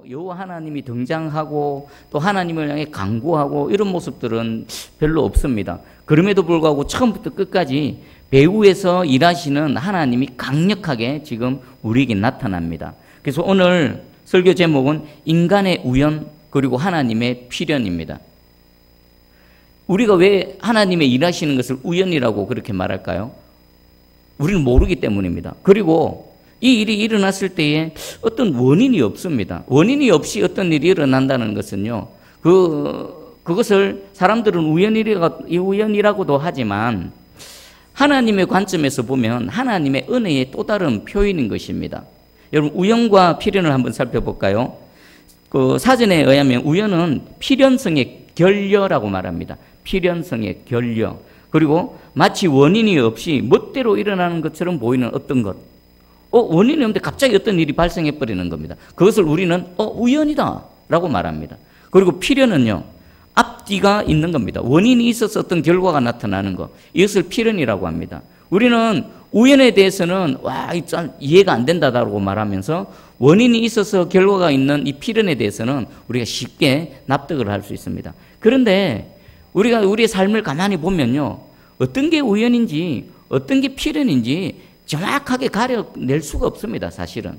여호와 하나님이 등장하고 또 하나님을 향해 간구하고 이런 모습들은 별로 없습니다. 그럼에도 불구하고 처음부터 끝까지 배후에서 일하시는 하나님이 강력하게 지금 우리에게 나타납니다. 그래서 오늘 설교 제목은 인간의 우연 그리고 하나님의 필연입니다. 우리가 왜 하나님의 일하시는 것을 우연이라고 그렇게 말할까요? 우리는 모르기 때문입니다. 그리고 이 일이 일어났을 때에 어떤 원인이 없습니다. 원인이 없이 어떤 일이 일어난다는 것은요, 그것을 사람들은 우연이라고도 하지만 하나님의 관점에서 보면 하나님의 은혜의 또 다른 표현인 것입니다. 여러분, 우연과 필연을 한번 살펴볼까요? 사전에 의하면 우연은 필연성의 결여라고 말합니다. 필연성의 결여. 그리고 마치 원인이 없이 멋대로 일어나는 것처럼 보이는 어떤 것. 원인이 없는데 갑자기 어떤 일이 발생해 버리는 겁니다. 그것을 우리는 우연이다 라고 말합니다. 그리고 필연은요, 앞뒤가 있는 겁니다. 원인이 있어서 어떤 결과가 나타나는 것, 이것을 필연이라고 합니다. 우리는 우연에 대해서는 이해가 안 된다라고 말하면서 원인이 있어서 결과가 있는 이 필연에 대해서는 우리가 쉽게 납득을 할 수 있습니다. 그런데 우리가 우리의 삶을 가만히 보면요, 어떤 게 우연인지 어떤 게 필연인지 정확하게 가려낼 수가 없습니다. 사실은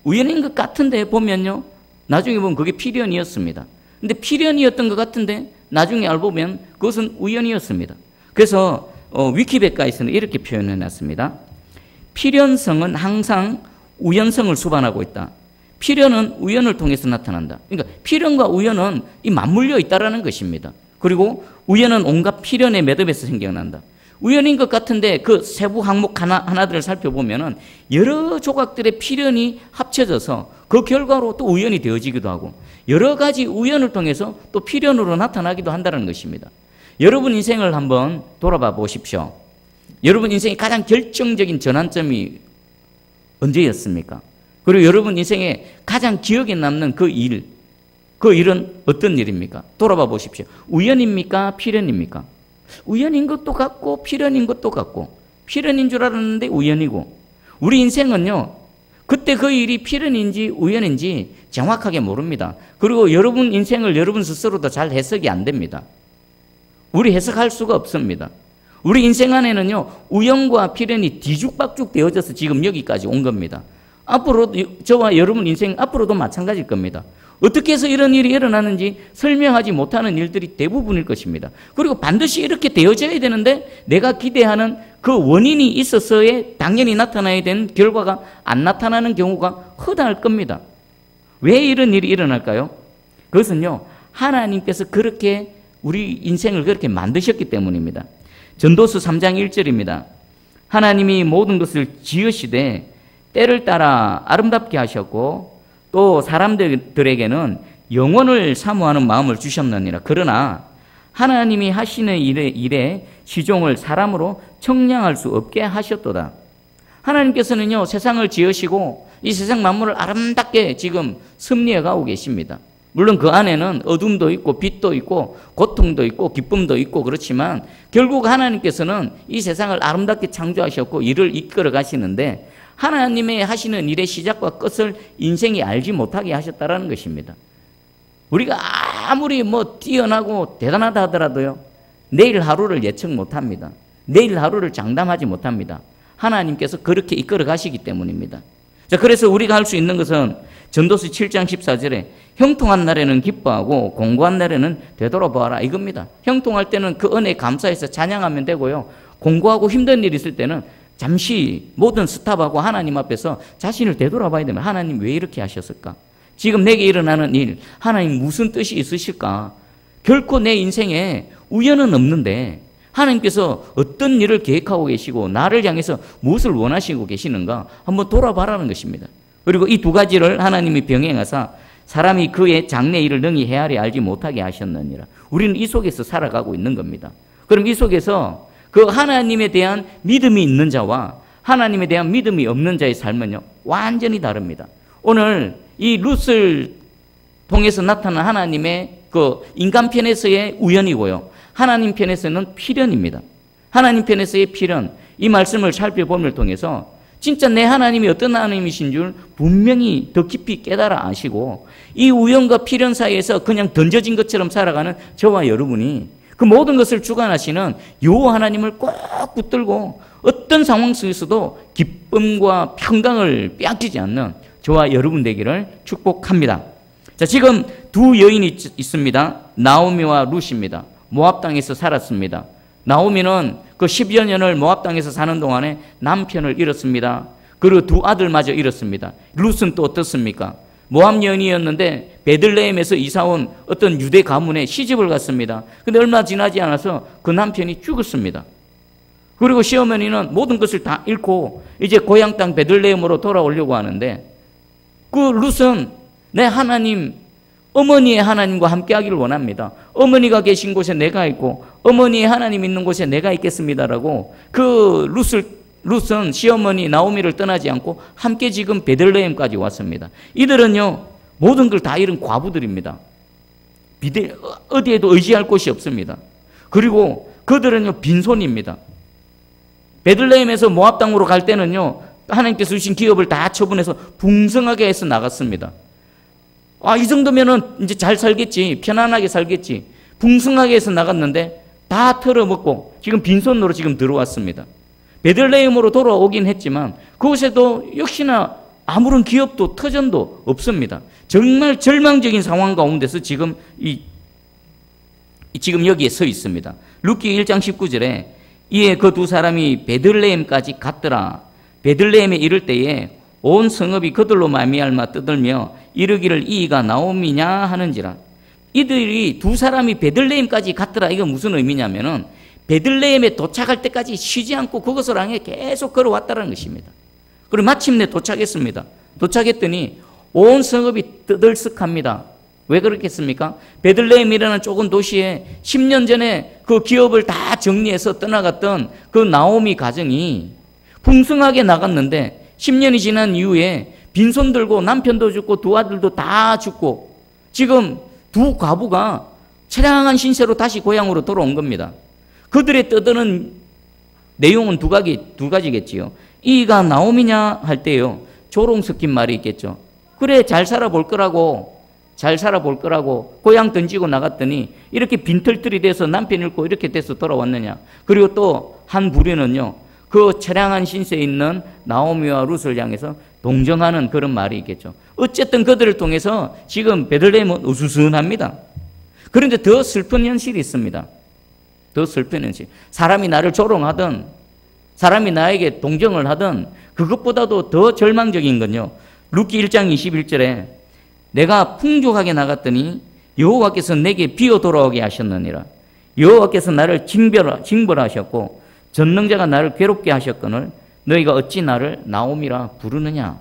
우연인 것 같은데 보면요, 나중에 보면 그게 필연이었습니다. 근데 필연이었던 것 같은데 나중에 알고 보면 그것은 우연이었습니다. 그래서 위키백과에서는 이렇게 표현해 놨습니다. 필연성은 항상 우연성을 수반하고 있다. 필연은 우연을 통해서 나타난다. 그러니까 필연과 우연은 맞물려 있다라는 것입니다. 그리고 우연은 온갖 필연의 매듭에서 생겨난다. 우연인 것 같은데 그 세부 항목 하나들을 살펴보면은 여러 조각들의 필연이 합쳐져서 그 결과로 또 우연이 되어지기도 하고 여러 가지 우연을 통해서 또 필연으로 나타나기도 한다는 것입니다. 여러분 인생을 한번 돌아봐 보십시오. 여러분 인생의 가장 결정적인 전환점이 언제였습니까? 그리고 여러분 인생에 가장 기억에 남는 그 일은 어떤 일입니까? 돌아봐 보십시오. 우연입니까? 필연입니까? 우연인 것도 같고 필연인 것도 같고 필연인 줄 알았는데 우연이고, 우리 인생은요, 그때 그 일이 필연인지 우연인지 정확하게 모릅니다. 그리고 여러분 인생을 여러분 스스로도 잘 해석이 안 됩니다. 우리 해석할 수가 없습니다. 우리 인생 안에는요, 우연과 필연이 뒤죽박죽 되어져서 지금 여기까지 온 겁니다. 앞으로 저와 여러분 인생 앞으로도 마찬가지일 겁니다. 어떻게 해서 이런 일이 일어나는지 설명하지 못하는 일들이 대부분일 것입니다. 그리고 반드시 이렇게 되어져야 되는데 내가 기대하는 그 원인이 있어서야 당연히 나타나야 되는 결과가 안 나타나는 경우가 허다할 겁니다. 왜 이런 일이 일어날까요? 그것은요, 하나님께서 그렇게 우리 인생을 그렇게 만드셨기 때문입니다. 전도서 3장 1절입니다. 하나님이 모든 것을 지으시되 때를 따라 아름답게 하셨고 또 사람들에게는 영원을 사모하는 마음을 주셨느니라. 그러나 하나님이 하시는 일에 시종을 사람으로 청량할 수 없게 하셨도다. 하나님께서는요, 세상을 지으시고 이 세상 만물을 아름답게 지금 섭리해 가고 계십니다. 물론 그 안에는 어둠도 있고 빛도 있고 고통도 있고 기쁨도 있고 그렇지만 결국 하나님께서는 이 세상을 아름답게 창조하셨고 일을 이끌어 가시는데 하나님의 하시는 일의 시작과 끝을 인생이 알지 못하게 하셨다라는 것입니다. 우리가 아무리 뛰어나고 대단하다 하더라도요, 내일 하루를 예측 못합니다. 내일 하루를 장담하지 못합니다. 하나님께서 그렇게 이끌어 가시기 때문입니다. 자, 그래서 우리가 할 수 있는 것은 전도서 7장 14절에 형통한 날에는 기뻐하고 공고한 날에는 되돌아보아라 이겁니다. 형통할 때는 그 은혜에 감사해서 찬양하면 되고요, 공고하고 힘든 일이 있을 때는 잠시 모든 스탑하고 하나님 앞에서 자신을 되돌아봐야 됩니다. 하나님 왜 이렇게 하셨을까? 지금 내게 일어나는 일, 하나님 무슨 뜻이 있으실까? 결코 내 인생에 우연은 없는데 하나님께서 어떤 일을 계획하고 계시고 나를 향해서 무엇을 원하시고 계시는가 한번 돌아봐라는 것입니다. 그리고 이 두 가지를 하나님이 병행하사 사람이 그의 장래 일을 능히 헤아려 알지 못하게 하셨느니라. 우리는 이 속에서 살아가고 있는 겁니다. 그럼 이 속에서 그 하나님에 대한 믿음이 있는 자와 하나님에 대한 믿음이 없는 자의 삶은요, 완전히 다릅니다. 오늘 이 룻을 통해서 나타난 하나님의 그 인간 편에서의 우연이고요, 하나님 편에서는 필연입니다. 하나님 편에서의 필연, 이 말씀을 살펴봄을 통해서 진짜 내 하나님이 어떤 하나님이신 줄 분명히 더 깊이 깨달아 아시고 이 우연과 필연 사이에서 그냥 던져진 것처럼 살아가는 저와 여러분이 그 모든 것을 주관하시는 요 하나님을 꼭 붙들고 어떤 상황 속에서도 기쁨과 평강을 빼앗기지 않는 저와 여러분 되기를 축복합니다. 자, 지금 두 여인이 있습니다. 나오미와 룻입니다. 모압 땅에서 살았습니다. 나오미는 그 10여 년을 모압 땅에서 사는 동안에 남편을 잃었습니다. 그리고 두 아들마저 잃었습니다. 룻은 또 어떻습니까? 모압 여인이었는데 베들레헴에서 이사온 어떤 유대 가문에 시집을 갔습니다. 근데 얼마 지나지 않아서 그 남편이 죽었습니다. 그리고 시어머니는 모든 것을 다 잃고 이제 고향 땅 베들레헴으로 돌아오려고 하는데 그 룻은 내 하나님, 어머니의 하나님과 함께 하기를 원합니다. 어머니가 계신 곳에 내가 있고 어머니의 하나님 있는 곳에 내가 있겠습니다라고 그 룻은 시어머니 나오미를 떠나지 않고 함께 지금 베들레헴까지 왔습니다. 이들은요 모든 걸 다 잃은 과부들입니다. 어디에도 의지할 곳이 없습니다. 그리고 그들은요 빈손입니다. 베들레헴에서 모압 땅으로 갈 때는요 하나님께서 주신 기업을 다 처분해서 풍성하게 해서 나갔습니다. 이 정도면은 이제 잘 살겠지, 편안하게 살겠지, 풍성하게 해서 나갔는데 다 털어먹고 지금 빈손으로 지금 들어왔습니다. 베들레헴으로 돌아오긴 했지만 그곳에도 역시나 아무런 기업도 터전도 없습니다. 정말 절망적인 상황 가운데서 지금 지금 여기에 서 있습니다. 룻기 1장 19절에 이에 그 두 사람이 베들레헴까지 갔더라. 베들레헴에 이를 때에 온 성읍이 그들로 말미암아 떠들며 이르기를 이가 나오미냐 하는지라. 이들이 두 사람이 베들레헴까지 갔더라. 이거 무슨 의미냐면은 베들레헴에 도착할 때까지 쉬지 않고 그것을 향해 계속 걸어왔다는 것입니다. 그리고 마침내 도착했습니다. 도착했더니 온 성읍이 떠들썩합니다. 왜 그렇겠습니까? 베들레헴이라는 좁은 도시에 10년 전에 그 기업을 다 정리해서 떠나갔던 그 나오미 가정이 풍성하게 나갔는데 10년이 지난 이후에 빈손 들고 남편도 죽고 두 아들도 다 죽고 지금 두 과부가 처량한 신세로 다시 고향으로 돌아온 겁니다. 그들의 떠드는 내용은 두 가지겠지요. 이가 나오미냐 할 때요 조롱 섞인 말이 있겠죠. 그래 잘 살아볼 거라고 고향 던지고 나갔더니 이렇게 빈털들이 돼서 남편 잃고 이렇게 돼서 돌아왔느냐. 그리고 또 한 부류는요 그 처량한 신세에 있는 나오미와 룻을 향해서 동정하는 그런 말이 있겠죠. 어쨌든 그들을 통해서 지금 베들레헴은 으스스합니다. 그런데 더 슬픈 현실이 있습니다. 더 슬픈 현실. 사람이 나를 조롱하든 사람이 나에게 동정을 하든 그것보다도 더 절망적인 건요. 룻기 1장 21절에 내가 풍족하게 나갔더니 여호와께서 내게 비어 돌아오게 하셨느니라. 여호와께서 나를 징벌하셨고 전능자가 나를 괴롭게 하셨거늘 너희가 어찌 나를 나오미라 부르느냐.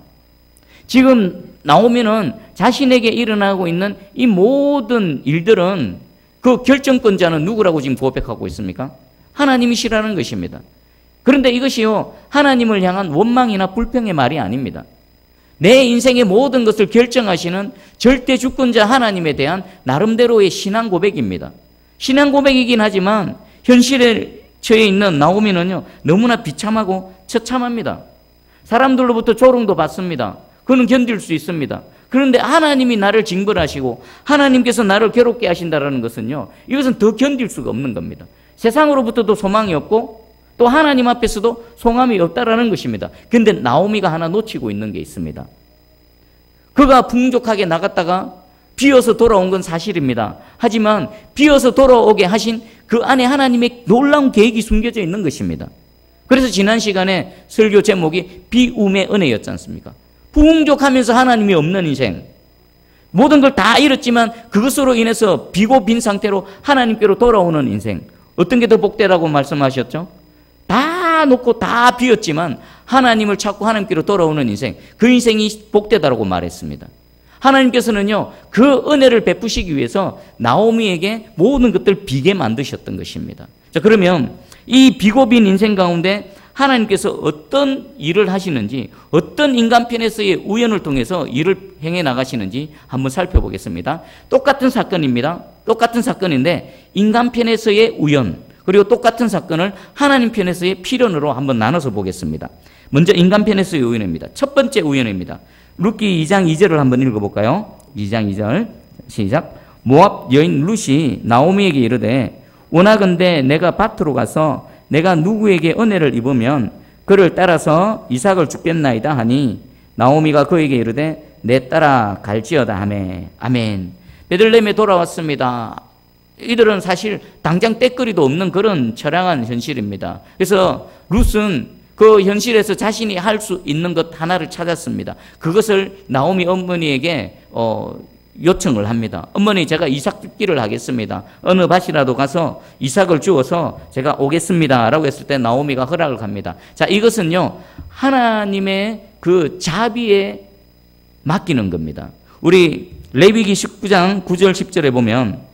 지금 나오미는 자신에게 일어나고 있는 이 모든 일들은 그 결정권자는 누구라고 지금 고백하고 있습니까? 하나님이시라는 것입니다. 그런데 이것이요 하나님을 향한 원망이나 불평의 말이 아닙니다. 내 인생의 모든 것을 결정하시는 절대 주권자 하나님에 대한 나름대로의 신앙 고백입니다. 신앙 고백이긴 하지만 현실에 처해 있는 나오미는요 너무나 비참하고 처참합니다. 사람들로부터 조롱도 받습니다. 그는 견딜 수 있습니다. 그런데 하나님이 나를 징벌하시고 하나님께서 나를 괴롭게 하신다는 것은요 이것은 더 견딜 수가 없는 겁니다. 세상으로부터도 소망이 없고 또 하나님 앞에서도 소망이 없다라는 것입니다. 그런데 나오미가 하나 놓치고 있는 게 있습니다. 그가 풍족하게 나갔다가 비어서 돌아온 건 사실입니다. 하지만 비어서 돌아오게 하신 그 안에 하나님의 놀라운 계획이 숨겨져 있는 것입니다. 그래서 지난 시간에 설교 제목이 비움의 은혜였지 않습니까? 풍족하면서 하나님이 없는 인생, 모든 걸 다 잃었지만 그것으로 인해서 비고 빈 상태로 하나님께로 돌아오는 인생, 어떤 게 더 복되라고 말씀하셨죠? 다 놓고 다 비었지만 하나님을 찾고 하나님께로 돌아오는 인생, 그 인생이 복되다라고 말했습니다. 하나님께서는요 그 은혜를 베푸시기 위해서 나오미에게 모든 것들을 비게 만드셨던 것입니다. 자, 그러면 이 비고 빈 인생 가운데 하나님께서 어떤 일을 하시는지, 어떤 인간편에서의 우연을 통해서 일을 행해 나가시는지 한번 살펴보겠습니다. 똑같은 사건입니다. 똑같은 사건인데 인간편에서의 우연, 그리고 똑같은 사건을 하나님 편에서의 필연으로 한번 나눠서 보겠습니다. 먼저 인간편에서의 우연입니다. 첫 번째 우연입니다. 룻기 2장 2절을 한번 읽어볼까요? 2장 2절 시작. 모압 여인 룻이 나오미에게 이르되 원하건대 내가 밭으로 가서 내가 누구에게 은혜를 입으면 그를 따라서 이삭을 죽겠나이다 하니 나오미가 그에게 이르되 내 따라 갈지어다 하매. 아멘. 베들레헴에 돌아왔습니다. 이들은 사실 당장 떼거리도 없는 그런 처량한 현실입니다. 그래서 룻은 그 현실에서 자신이 할 수 있는 것 하나를 찾았습니다. 그것을 나오미 어머니에게 요청을 합니다. 어머니, 제가 이삭 죽기를 하겠습니다. 어느 밭이라도 가서 이삭을 주어서 제가 오겠습니다. 라고 했을 때 나오미가 허락을 합니다. 자, 이것은요, 하나님의 그 자비에 맡기는 겁니다. 우리 레위기 19장 9절 10절에 보면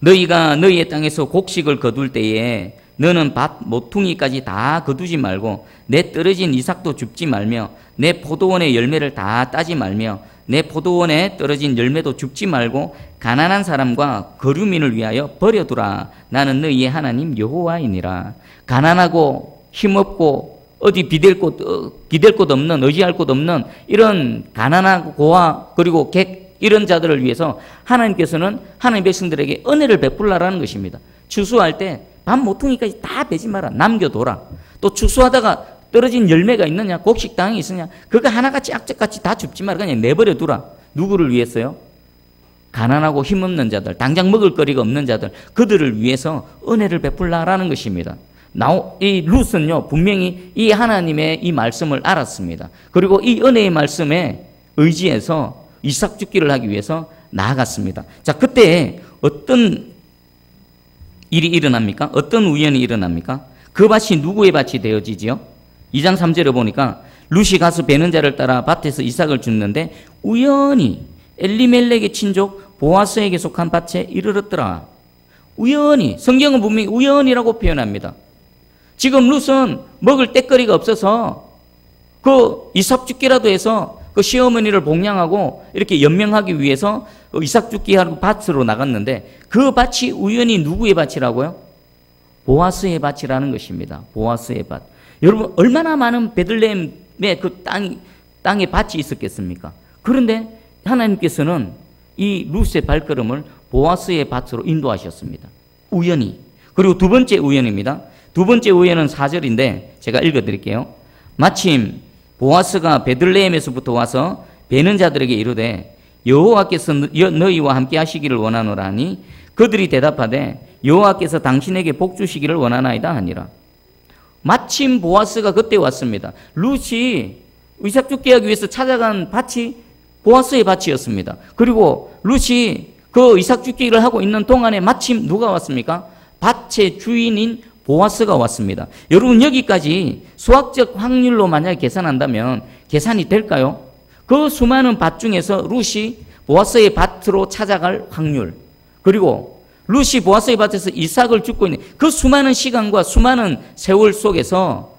너희가 너희의 땅에서 곡식을 거둘 때에 너는 밭 모퉁이까지 다 거두지 말고 내 떨어진 이삭도 줍지 말며 내 포도원의 열매를 다 따지 말며 내 포도원에 떨어진 열매도 줍지 말고 가난한 사람과 거류민을 위하여 버려두라. 나는 너희의 하나님 여호와이니라. 가난하고 힘없고 어디 기댈 곳 없는, 의지할 곳 없는 이런 가난하고 고아 그리고 객 이런 자들을 위해서 하나님께서는 하나님 백성들에게 은혜를 베풀라라는 것입니다. 추수할 때 밥 모퉁이까지 다 베지 마라. 남겨둬라. 또 추수하다가 떨어진 열매가 있느냐, 곡식 땅이 있으냐, 그거 하나같이 악착같이 다 줍지 마라. 그냥 내버려 두라. 누구를 위해서요? 가난하고 힘없는 자들, 당장 먹을 거리가 없는 자들, 그들을 위해서 은혜를 베풀라라는 것입니다. 이 룻은요, 분명히 이 하나님의 이 말씀을 알았습니다. 그리고 이 은혜의 말씀에 의지해서 이삭 죽기를 하기 위해서 나아갔습니다. 자, 그때 어떤 일이 일어납니까? 어떤 우연이 일어납니까? 그 밭이 누구의 밭이 되어지지요? 2장 3절에 보니까 룻이 가서 베는 자를 따라 밭에서 이삭을 줍는데 우연히 엘리멜렉의 친족 보아스에게 속한 밭에 이르렀더라. 우연히, 성경은 분명히 우연이라고 표현합니다. 지금 룻은 먹을 때거리가 없어서 그 이삭 죽기라도 해서 그 시어머니를 복양하고 이렇게 연명하기 위해서 이삭 죽기 하러 밭으로 나갔는데 그 밭이 우연히 누구의 밭이라고요? 보아스의 밭이라는 것입니다. 보아스의 밭. 여러분, 얼마나 많은 베들레헴의 그 땅에 밭이 있었겠습니까? 그런데 하나님께서는 이 룻의 발걸음을 보아스의 밭으로 인도하셨습니다. 우연히. 그리고 두 번째 우연입니다. 두 번째 우연은 4절인데 제가 읽어드릴게요. 마침 보아스가 베들레헴에서부터 와서 베는 자들에게 이르되 여호와께서 너희와 함께 하시기를 원하노라니 그들이 대답하되 여호와께서 당신에게 복 주시기를 원하나이다 하니라. 마침 보아스가 그때 왔습니다. 룻이 이삭 죽게 하기 위해서 찾아간 밭이 보아스의 밭이었습니다. 그리고 룻이 그 이삭 죽기를 하고 있는 동안에 마침 누가 왔습니까? 밭의 주인인 보아스가 왔습니다. 여러분, 여기까지 수학적 확률로 만약에 계산한다면 계산이 될까요? 그 수많은 밭 중에서 룻이 보아스의 밭으로 찾아갈 확률, 그리고 룻이 보아스의 밭에서 이삭을 줍고 있는 그 수많은 시간과 수많은 세월 속에서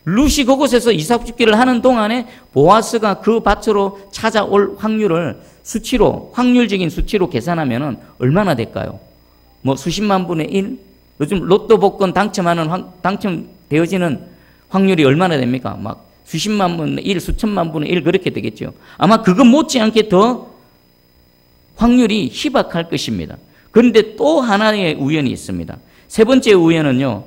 룻이 그곳에서 이삭 줍기를 하는 동안에 보아스가 그 밭으로 찾아올 확률을 수치로, 확률적인 수치로 계산하면 얼마나 될까요? 뭐 수십만 분의 1? 요즘 로또 복권 당첨되어지는 확률이 얼마나 됩니까? 막 수십만 분의 1, 수천만 분의 1 그렇게 되겠죠. 아마 그것 못지않게 더 확률이 희박할 것입니다. 그런데 또 하나의 우연이 있습니다. 세 번째 우연은요,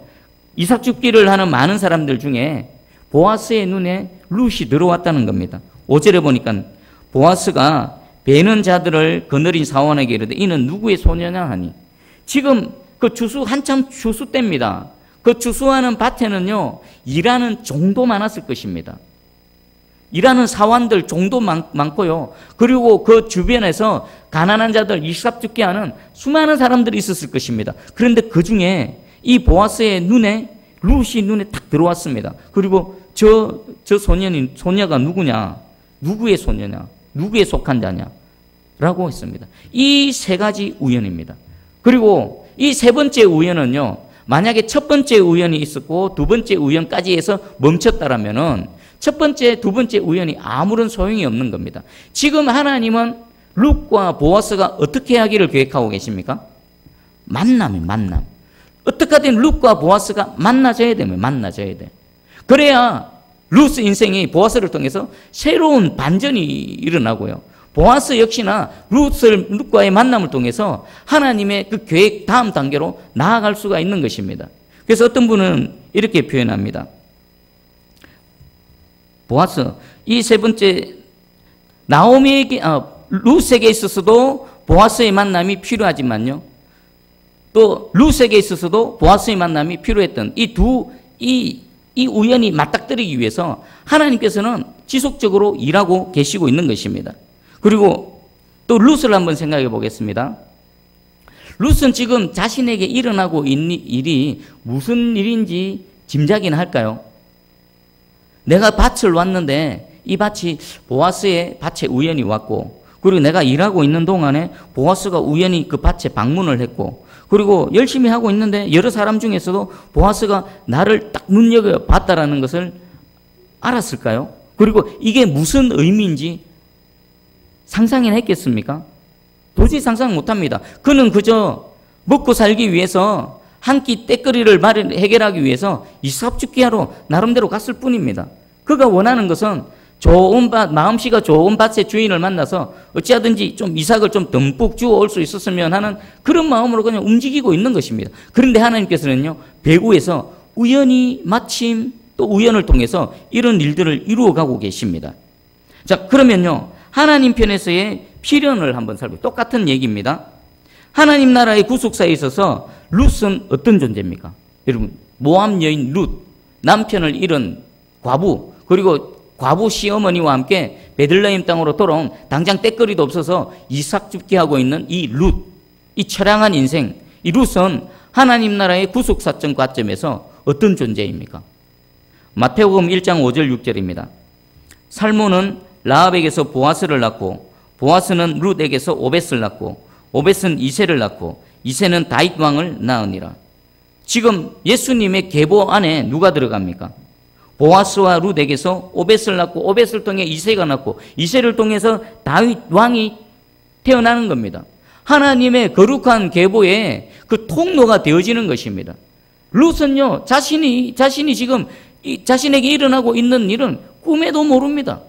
이삭 죽기를 하는 많은 사람들 중에 보아스의 눈에 룻이 들어왔다는 겁니다. 5절에 보니까 보아스가 베는 자들을 거느린 사원에게 이르되 이는 누구의 소녀냐 하니, 지금 그 한참 추수 때입니다. 그 추수하는 밭에는요, 일하는 종도 많았을 것입니다. 일하는 사원들 종도 많고요. 그리고 그 주변에서 가난한 자들, 이삭 죽게 하는 수많은 사람들이 있었을 것입니다. 그런데 그 중에 이 보아스의 눈에, 룻이 눈에 딱 들어왔습니다. 그리고 소녀가 누구냐? 누구의 소녀냐? 누구에 속한 자냐? 라고 했습니다. 이 세 가지 우연입니다. 그리고 이 세 번째 우연은요, 만약에 첫 번째 우연이 있었고 두 번째 우연까지 해서 멈췄다라면은 첫 번째, 두 번째 우연이 아무런 소용이 없는 겁니다. 지금 하나님은 룻과 보아스가 어떻게 하기를 계획하고 계십니까? 만남. 어떻게 하든 룻과 보아스가 만나져야 돼. 그래야 룻 인생이 보아스를 통해서 새로운 반전이 일어나고요. 보아스 역시나 룻과의 만남을 통해서 하나님의 그 계획 다음 단계로 나아갈 수가 있는 것입니다. 그래서 어떤 분은 이렇게 표현합니다. 보아스, 이 세 번째 룻에게 있어서도 보아스의 만남이 필요하지만요, 또 룻에게 있어서도 보아스의 만남이 필요했던 이 우연이 맞닥뜨리기 위해서 하나님께서는 지속적으로 일하고 계시고 있는 것입니다. 그리고 또 룻을 한번 생각해 보겠습니다. 룻은 지금 자신에게 일어나고 있는 일이 무슨 일인지 짐작이나 할까요? 내가 밭을 왔는데 이 밭이 보아스의 밭에 우연히 왔고, 그리고 내가 일하고 있는 동안에 보아스가 우연히 그 밭에 방문을 했고, 그리고 열심히 하고 있는데 여러 사람 중에서도 보아스가 나를 딱 눈여겨봤다라는 것을 알았을까요? 그리고 이게 무슨 의미인지 상상이나 했겠습니까? 도저히 상상 못합니다. 그는 그저 먹고 살기 위해서 한 끼 때거리를 해결하기 위해서 이삭죽기하러 나름대로 갔을 뿐입니다. 그가 원하는 것은 좋은 밭, 마음씨가 좋은 밭의 주인을 만나서 어찌하든지 좀 이삭을 좀 듬뿍 주워 올 수 있었으면 하는 그런 마음으로 그냥 움직이고 있는 것입니다. 그런데 하나님께서는요, 배후에서 우연히 마침 또 우연을 통해서 이런 일들을 이루어가고 계십니다. 자, 그러면요, 하나님 편에서의 필연을 한번 살펴보죠. 똑같은 얘기입니다. 하나님 나라의 구속사에 있어서 룻은 어떤 존재입니까? 여러분, 모압 여인 룻, 남편을 잃은 과부, 그리고 과부 시어머니와 함께 베들레헴 땅으로 돌아온 당장 때거리도 없어서 이삭 줍기 하고 있는 이 룻, 이 처량한 인생, 이 룻은 하나님 나라의 구속사점 관점에서 어떤 존재입니까? 마태복음 1장 5절 6절입니다. 살몬은 라합에게서 보아스를 낳고, 보아스는 룻에게서 오벳을 낳고, 오벳은 이새를 낳고, 이새는 다윗 왕을 낳으니라. 지금 예수님의 계보 안에 누가 들어갑니까? 보아스와 룻에게서 오벳을 낳고, 오벳을 통해 이새가 낳고, 이새를 통해서 다윗 왕이 태어나는 겁니다. 하나님의 거룩한 계보에 그 통로가 되어지는 것입니다. 룻은요, 자신이 지금 자신에게 일어나고 있는 일은 꿈에도 모릅니다.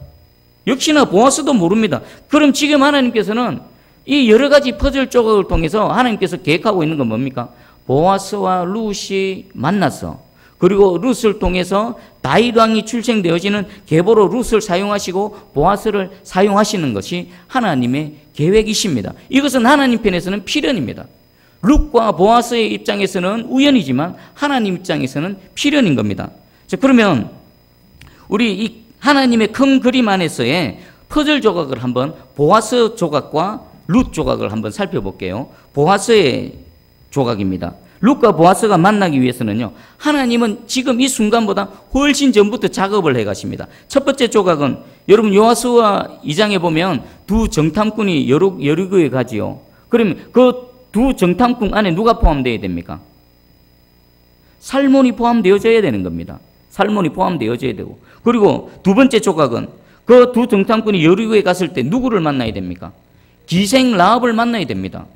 역시나 보아스도 모릅니다. 그럼 지금 하나님께서는 이 여러 가지 퍼즐 조각을 통해서 하나님께서 계획하고 있는 건 뭡니까? 보아스와 룻이 만나서, 그리고 룻을 통해서 다윗 왕이 출생되어지는 계보로 룻을 사용하시고 보아스를 사용하시는 것이 하나님의 계획이십니다. 이것은 하나님 편에서는 필연입니다. 룻과 보아스의 입장에서는 우연이지만 하나님 입장에서는 필연인 겁니다. 자, 그러면 우리 이 하나님의 큰 그림 안에서의 퍼즐 조각을 한번, 보아스 조각과 룻 조각을 한번 살펴볼게요. 보아스의 조각입니다. 룻과 보아스가 만나기 위해서는요, 하나님은 지금 이 순간보다 훨씬 전부터 작업을 해 가십니다. 첫 번째 조각은 여러분 여호수아 2장에 보면 두 정탐꾼이 여리고에 가지요. 그러면 그 두 정탐꾼 안에 누가 포함되어야 됩니까? 살몬이 포함되어져야 되는 겁니다. 살몬이 포함되어져야 되고, 그리고 두 번째 조각은 그 두 정탐꾼이 여리고에 갔을 때 누구를 만나야 됩니까? 기생 라합을 만나야 됩니다.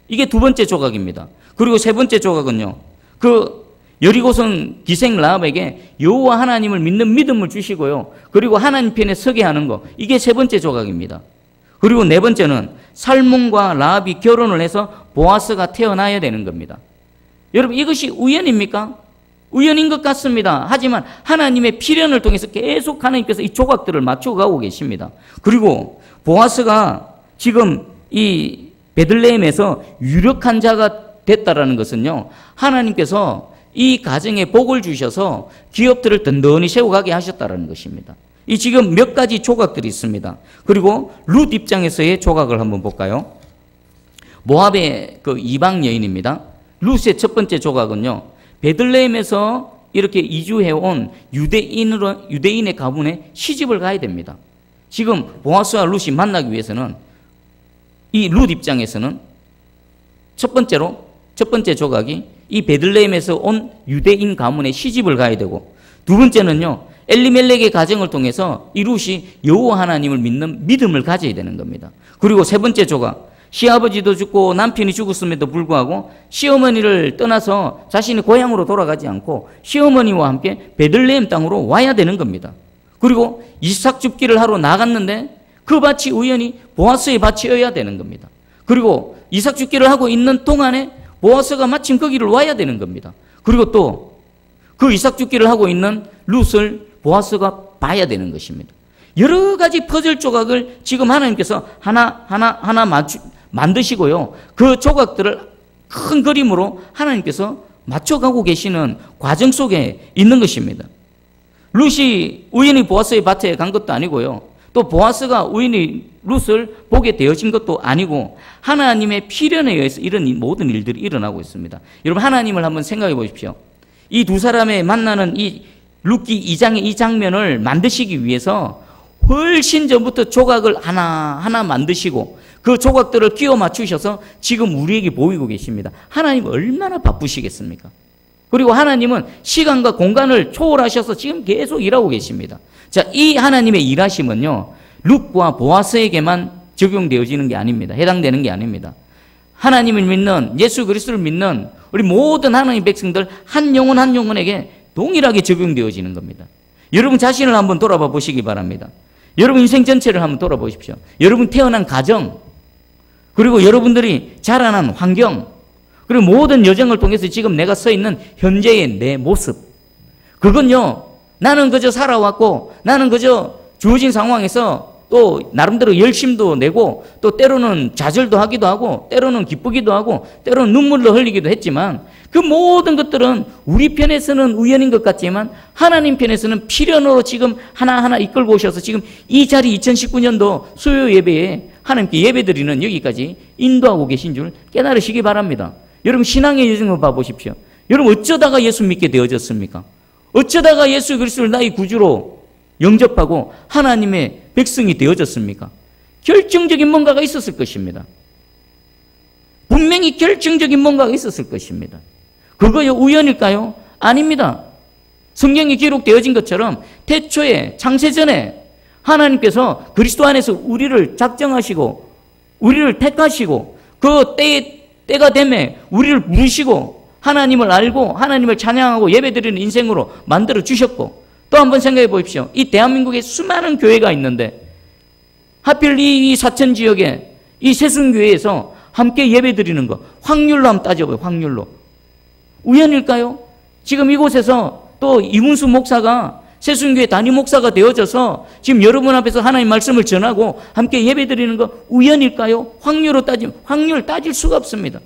이게 두 번째 조각입니다. 그리고 세 번째 조각은요, 그 여리고성 기생 라합에게 여호와 하나님을 믿는 믿음을 주시고요, 그리고 하나님 편에 서게 하는 거, 이게 세 번째 조각입니다. 그리고 네 번째는 살몬과 라합이 결혼을 해서 보아스가 태어나야 되는 겁니다. 여러분, 이것이 우연입니까? 우연인 것 같습니다. 하지만 하나님의 필연을 통해서 계속 하나님께서 이 조각들을 맞춰가고 계십니다. 그리고 보아스가 지금 이 베들레헴에서 유력한 자가 됐다라는 것은요, 하나님께서 이 가정에 복을 주셔서 기업들을 든든히 세워가게 하셨다라는 것입니다. 이 지금 몇 가지 조각들이 있습니다. 그리고 룻 입장에서의 조각을 한번 볼까요? 모압의 그 이방 여인입니다. 룻의 첫 번째 조각은요, 베들레헴에서 이렇게 이주해온 유대인의 가문에 시집을 가야 됩니다. 지금 보아스와 룻이 만나기 위해서는 이 룻 입장에서는 첫 번째 조각이 이 베들레헴에서 온 유대인 가문에 시집을 가야 되고, 두 번째는요, 엘리멜렉의 가정을 통해서 이 룻이 여호와 하나님을 믿는 믿음을 가져야 되는 겁니다. 그리고 세 번째 조각, 시아버지도 죽고 남편이 죽었음에도 불구하고 시어머니를 떠나서 자신의 고향으로 돌아가지 않고 시어머니와 함께 베들레헴 땅으로 와야 되는 겁니다. 그리고 이삭 줍기를 하러 나갔는데 그 밭이 우연히 보아스의 밭이어야 되는 겁니다. 그리고 이삭 죽기를 하고 있는 동안에 보아스가 마침 거기를 와야 되는 겁니다. 그리고 또 그 이삭 죽기를 하고 있는 룻을 보아스가 봐야 되는 것입니다. 여러 가지 퍼즐 조각을 지금 하나님께서 하나 만드시고요. 그 조각들을 큰 그림으로 하나님께서 맞춰가고 계시는 과정 속에 있는 것입니다. 룻이 우연히 보아스의 밭에 간 것도 아니고요. 또 보아스가 우연히 룻을 보게 되어진 것도 아니고 하나님의 필연에 의해서 이런 모든 일들이 일어나고 있습니다. 여러분, 하나님을 한번 생각해 보십시오. 이 두 사람의 만나는 이 룻기 2장의 이 장면을 만드시기 위해서 훨씬 전부터 조각을 하나하나 만드시고 그 조각들을 끼워 맞추셔서 지금 우리에게 보이고 계십니다. 하나님 얼마나 바쁘시겠습니까? 그리고 하나님은 시간과 공간을 초월하셔서 지금 계속 일하고 계십니다. 자, 이 하나님의 일하심은요, 룻과 보아스에게만 적용되어지는 게 아닙니다. 해당되는 게 아닙니다. 하나님을 믿는, 예수 그리스도를 믿는 우리 모든 하나님의 백성들 한 영혼 한 영혼에게 동일하게 적용되어지는 겁니다. 여러분 자신을 한번 돌아봐 보시기 바랍니다. 여러분 인생 전체를 한번 돌아보십시오. 여러분 태어난 가정, 그리고 여러분들이 자라난 환경, 그리고 모든 여정을 통해서 지금 내가 서 있는 현재의 내 모습, 그건요, 나는 그저 살아왔고 나는 그저 주어진 상황에서 또 나름대로 열심도 내고 또 때로는 좌절도 하기도 하고 때로는 기쁘기도 하고 때로는 눈물도 흘리기도 했지만 그 모든 것들은 우리 편에서는 우연인 것 같지만 하나님 편에서는 필연으로 지금 하나하나 이끌고 오셔서 지금 이 자리 2019년도 수요 예배에 하나님께 예배드리는 여기까지 인도하고 계신 줄 깨달으시기 바랍니다. 여러분 신앙의 여정을 봐보십시오. 여러분 어쩌다가 예수 믿게 되어졌습니까? 어쩌다가 예수 그리스도를 나의 구주로 영접하고 하나님의 백성이 되어졌습니까? 결정적인 뭔가가 있었을 것입니다. 분명히 결정적인 뭔가가 있었을 것입니다. 그거요 우연일까요? 아닙니다. 성경에 기록되어진 것처럼 태초에 창세전에 하나님께서 그리스도 안에서 우리를 작정하시고 우리를 택하시고 그 때가 되매 우리를 부르시고 하나님을 알고 하나님을 찬양하고 예배드리는 인생으로 만들어 주셨고, 또 한번 생각해 보십시오. 이 대한민국에 수많은 교회가 있는데 하필 이 사천 지역에 이 세순교회에서 함께 예배드리는 거 확률로 한번 따져봐요. 확률로. 우연일까요? 지금 이곳에서 또 이문수 목사가 세순교회 담임 목사가 되어져서 지금 여러분 앞에서 하나님 말씀을 전하고 함께 예배드리는 거 우연일까요? 확률로 따지면 확률 따질 수가 없습니다.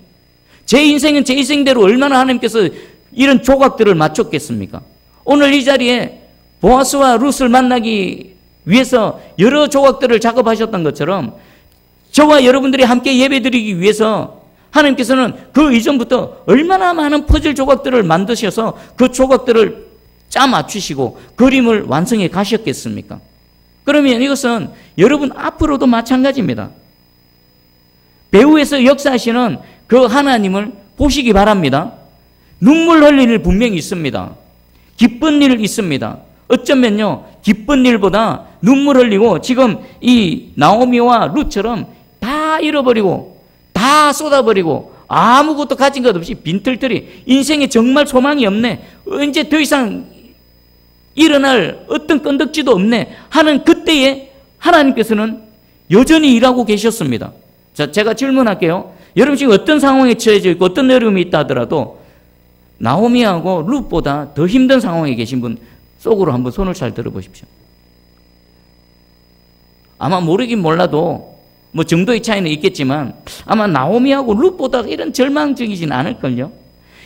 제 인생은 제 인생대로 얼마나 하나님께서 이런 조각들을 맞췄겠습니까? 오늘 이 자리에 보아스와 룻을 만나기 위해서 여러 조각들을 작업하셨던 것처럼 저와 여러분들이 함께 예배드리기 위해서 하나님께서는 그 이전부터 얼마나 많은 퍼즐 조각들을 만드셔서 그 조각들을 짜 맞추시고 그림을 완성해 가셨겠습니까? 그러면 이것은 여러분 앞으로도 마찬가지입니다. 배후에서 역사하시는 그 하나님을 보시기 바랍니다. 눈물 흘릴 일 분명히 있습니다. 기쁜 일 있습니다. 어쩌면요 기쁜 일보다 눈물 흘리고 지금 이 나오미와 룻처럼 다 잃어버리고 다 쏟아버리고 아무것도 가진 것 없이 빈털터리 인생에 정말 소망이 없네, 이제 더 이상 일어날 어떤 건덕지도 없네 하는 그때에 하나님께서는 여전히 일하고 계셨습니다. 자, 제가 질문할게요. 여러분 지금 어떤 상황에 처해져 있고 어떤 어려움이 있다 하더라도 나오미하고 룻보다 더 힘든 상황에 계신 분 속으로 한번 손을 잘 들어보십시오. 아마 모르긴 몰라도 뭐 정도의 차이는 있겠지만 아마 나오미하고 룻보다 이런 절망적이진 않을걸요.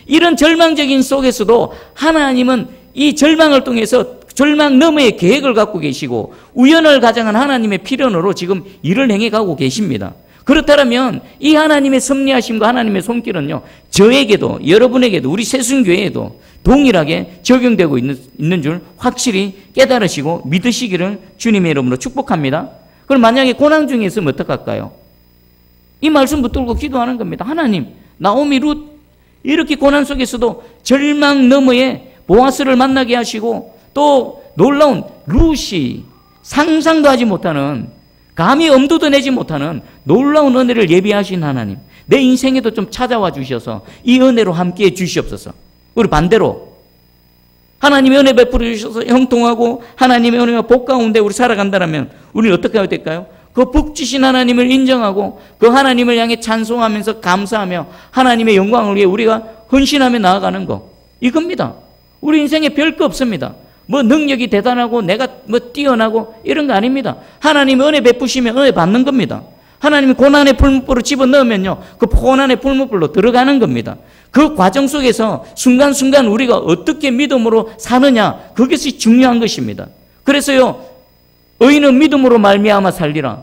이런 절망적인 속에서도 하나님은 이 절망을 통해서 절망 너머의 계획을 갖고 계시고 우연을 가장한 하나님의 필연으로 지금 일을 행해가고 계십니다. 그렇다면 이 하나님의 섭리하심과 하나님의 손길은요 저에게도 여러분에게도 우리 세순교회에도 동일하게 적용되고 있는 줄 확실히 깨달으시고 믿으시기를 주님의 이름으로 축복합니다. 그럼 만약에 고난 중에 있으면 어떡할까요? 이 말씀 붙들고 기도하는 겁니다. 하나님, 나오미 룻 이렇게 고난 속에서도 절망 너머에 보아스를 만나게 하시고 또 놀라운 룻이 상상도 하지 못하는, 감히 엄두도 내지 못하는 놀라운 은혜를 예비하신 하나님, 내 인생에도 좀 찾아와 주셔서 이 은혜로 함께해 주시옵소서. 우리 반대로 하나님의 은혜 베풀어 주셔서 형통하고 하나님의 은혜와 복 가운데 우리 살아간다면 우리는 어떻게 해야 될까요? 그 복주신 하나님을 인정하고 그 하나님을 향해 찬송하면서 감사하며 하나님의 영광을 위해 우리가 헌신하며 나아가는 거, 이겁니다. 우리 인생에 별 거 없습니다. 뭐 능력이 대단하고 내가 뭐 뛰어나고 이런 거 아닙니다. 하나님이 은혜 베푸시면 은혜 받는 겁니다. 하나님이 고난의 풀무불로 집어넣으면요, 그 고난의 풀무불로 들어가는 겁니다. 그 과정 속에서 순간순간 우리가 어떻게 믿음으로 사느냐, 그것이 중요한 것입니다. 그래서요, 의인은 믿음으로 말미암아 살리라.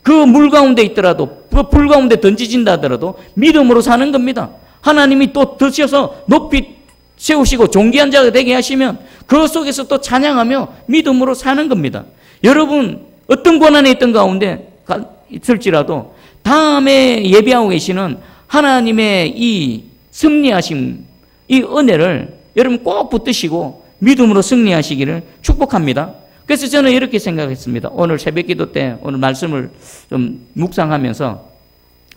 그 물 가운데 있더라도, 그 불 가운데 던지진다 하더라도 믿음으로 사는 겁니다. 하나님이 또 드셔서 높이 세우시고 존귀한 자가 되게 하시면 그 속에서 또 찬양하며 믿음으로 사는 겁니다. 여러분, 어떤 고난에 있던 가운데 있을지라도 다음에 예배하고 계시는 하나님의 이 승리하심, 이 은혜를 여러분 꼭 붙드시고 믿음으로 승리하시기를 축복합니다. 그래서 저는 이렇게 생각했습니다. 오늘 새벽기도 때 오늘 말씀을 좀 묵상하면서,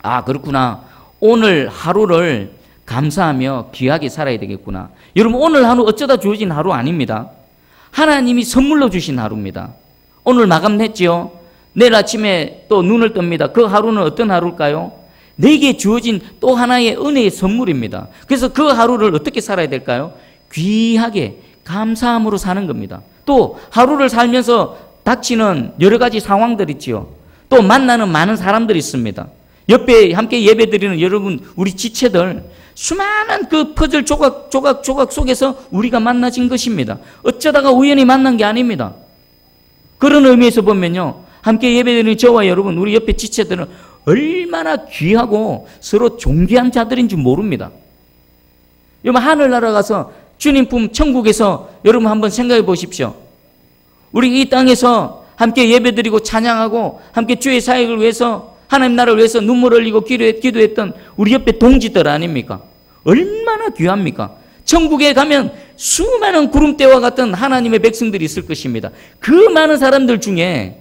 아, 그렇구나, 오늘 하루를 감사하며 귀하게 살아야 되겠구나. 여러분, 오늘 하루 어쩌다 주어진 하루 아닙니다. 하나님이 선물로 주신 하루입니다. 오늘 마감했지요. 내일 아침에 또 눈을 뜹니다. 그 하루는 어떤 하루일까요? 내게 주어진 또 하나의 은혜의 선물입니다. 그래서 그 하루를 어떻게 살아야 될까요? 귀하게 감사함으로 사는 겁니다. 또 하루를 살면서 닥치는 여러 가지 상황들 있지요. 또 만나는 많은 사람들이 있습니다. 옆에 함께 예배드리는 여러분, 우리 지체들, 수많은 그 퍼즐 조각 속에서 우리가 만나진 것입니다. 어쩌다가 우연히 만난 게 아닙니다. 그런 의미에서 보면요, 함께 예배드리는 저와 여러분, 우리 옆에 지체들은 얼마나 귀하고 서로 존귀한 자들인 줄 모릅니다. 여러분, 하늘나라 가서 주님 품 천국에서 여러분 한번 생각해 보십시오. 우리 이 땅에서 함께 예배드리고 찬양하고 함께 주의 사역을 위해서, 하나님 나라를 위해서 눈물 흘리고 기도했던 우리 옆에 동지들 아닙니까? 얼마나 귀합니까? 천국에 가면 수많은 구름대와 같은 하나님의 백성들이 있을 것입니다. 그 많은 사람들 중에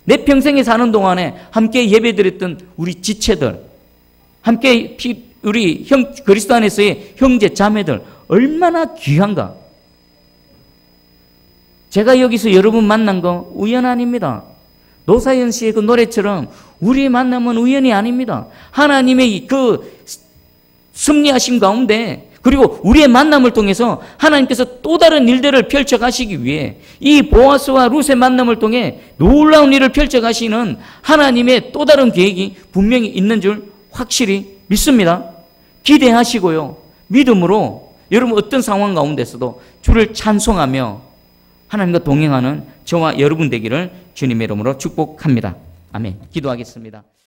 내 평생에 사는 동안에 함께 예배드렸던 우리 지체들, 함께 우리 그리스도 안에서의 형제 자매들, 얼마나 귀한가. 제가 여기서 여러분 만난 거 우연 아닙니다. 노사연 씨의 그 노래처럼 우리의 만남은 우연이 아닙니다. 하나님의 그 승리하심 가운데, 그리고 우리의 만남을 통해서 하나님께서 또 다른 일들을 펼쳐가시기 위해 이 보아스와 룻의 만남을 통해 놀라운 일을 펼쳐가시는 하나님의 또 다른 계획이 분명히 있는 줄 확실히 믿습니다. 기대하시고요, 믿음으로 여러분 어떤 상황 가운데서도 주를 찬송하며 하나님과 동행하는 저와 여러분 되기를 주님의 이름으로 축복합니다. 아멘. 기도하겠습니다.